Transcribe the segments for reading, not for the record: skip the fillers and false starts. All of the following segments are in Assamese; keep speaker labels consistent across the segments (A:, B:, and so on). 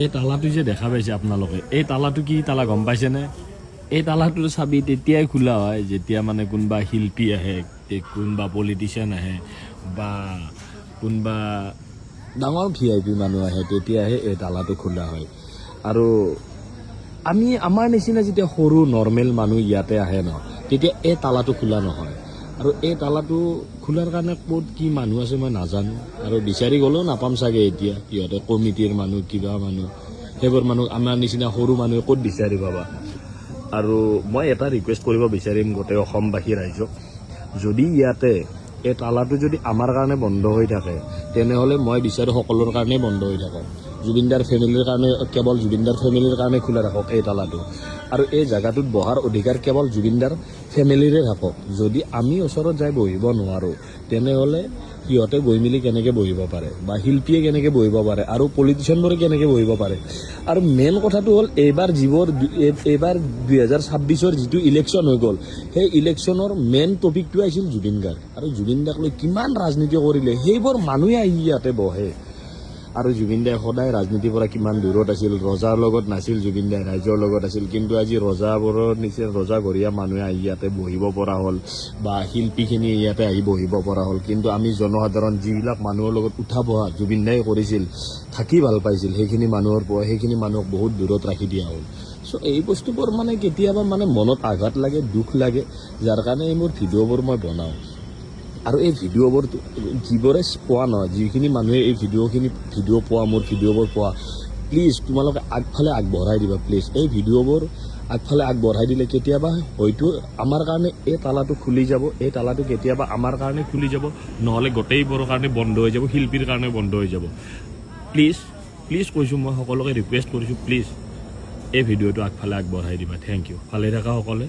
A: এই তালাটো যে দেখা পাইছে আপোনালোকে, এই তালাটো কি তালা গম পাইছেনে? এই তালাটোৰ চাবি তেতিয়াই খোলা হয় যেতিয়া মানে কোনোবা শিল্পী আহে, কোনোবা পলিটিচিয়ান আহে বা কোনোবা ডাঙৰ VIP মানুহ আহে, তেতিয়াহে এই তালাটো খোলা হয়। আৰু আমাৰ নিচিনা যেতিয়া সৰু নৰ্মেল মানুহ ইয়াতে আহে ন, তেতিয়া এই তালাটো খোলা নহয়। আৰু এই তালাটো খোলাৰ কাৰণে ক'ত কি মানুহ আছে মই নাজানো, আৰু বিচাৰি গ'লেও নাপাম চাগে এতিয়া। সিহঁতে কমিটিৰ মানুহ, কিবা মানুহ, সেইবোৰ মানুহ আমাৰ নিচিনা সৰু মানুহে ক'ত বিচাৰি পাবা। আৰু মই এটা ৰিকুৱেষ্ট কৰিব বিচাৰিম গোটেই অসমবাসী ৰাইজক, যদি ইয়াতে এই তালাটো যদি আমাৰ কাৰণে বন্ধ হৈ থাকে, তেনেহ'লে মই বিচাৰোঁ সকলোৰ কাৰণেই বন্ধ হৈ থাকক। জুবিনদাৰ ফেমিলিৰ কাৰণে, কেৱল জুবিনদাৰ ফেমিলিৰ কাৰণে খোলা ৰাখক এই তালাটো। আৰু এই জেগাটোত বহাৰ অধিকাৰ কেৱল জুবিনদাৰ ফেমিলিৰে থাকক। যদি আমি ওচৰত যাই বহিব নোৱাৰোঁ, তেনেহ'লে সিহঁতে গৈ মেলি কেনেকৈ বহিব পাৰে, বা শিল্পীয়ে কেনেকৈ বহিব পাৰে, আৰু পলিটিচিয়ানবোৰে কেনেকৈ বহিব পাৰে। আৰু মেইন কথাটো হ'ল এইবাৰ 2026 যিটো ইলেকশ্যন হৈ গ'ল, সেই ইলেকশ্যনৰ মেইন টপিকটো আছিল জুবিন গাৰ্গ। আৰু জুবিন দাক লৈ কিমান ৰাজনীতি কৰিলে, সেইবোৰ মানুহে আহি ইয়াতে বহে। আৰু জুবিন দাই সদায় ৰাজনীতিৰ পৰা কিমান দূৰত আছিল, ৰজাৰ লগত নাছিল জুবিন দাই, ৰাইজৰ লগত আছিল। কিন্তু আজি ৰজাবোৰৰ নিচিনা ৰজাঘৰীয়া মানুহে আহি ইয়াতে বহিব পৰা হ'ল, বা শিল্পীখিনি ইয়াতে আহি বহিব পৰা হ'ল। কিন্তু আমি জনসাধাৰণ যিবিলাক মানুহৰ লগত উঠা বহা জুবিন দাই কৰিছিল, থাকি ভাল পাইছিল, সেইখিনি মানুহক বহুত দূৰত ৰাখি দিয়া হ'ল। চ' এই বস্তুবোৰ মানে কেতিয়াবা মানে মনত আঘাত লাগে, দুখ লাগে, যাৰ কাৰণে এইবোৰ ভিডিঅ'বোৰ মই বনাওঁ। আৰু এই ভিডিঅ'বোৰ যিবোৰে পোৱা নহয়, যিখিনি মানুহে এই ভিডিঅ' পোৱা, মোৰ ভিডিঅ'বোৰ পোৱা, প্লিজ তোমালোকে আগফালে আগবঢ়াই দিবা প্লিজ। এই ভিডিঅ'বোৰ আগফালে আগবঢ়াই দিলে কেতিয়াবা হয়তো আমাৰ কাৰণে এই তালাটো খুলি যাব, এই তালাটো কেতিয়াবা আমাৰ কাৰণে খুলি যাব, নহ'লে গোটেইবোৰৰ কাৰণে বন্ধ হৈ যাব, শিল্পীৰ কাৰণে বন্ধ হৈ যাব। প্লিজ কৈছোঁ, মই সকলোকে ৰিকুৱেষ্ট কৰিছোঁ, প্লিজ এই ভিডিঅ'টো আগফালে আগবঢ়াই দিবা। Thank you. ভালে থকা সকলে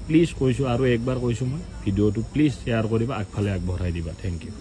A: প্লিজ কৈছোঁ, আৰু একবাৰ কৈছোঁ মই, ভিডিঅ'টো প্লিজ শ্বেয়াৰ কৰিবা, আগফালে আগবঢ়াই দিবা। Thank U.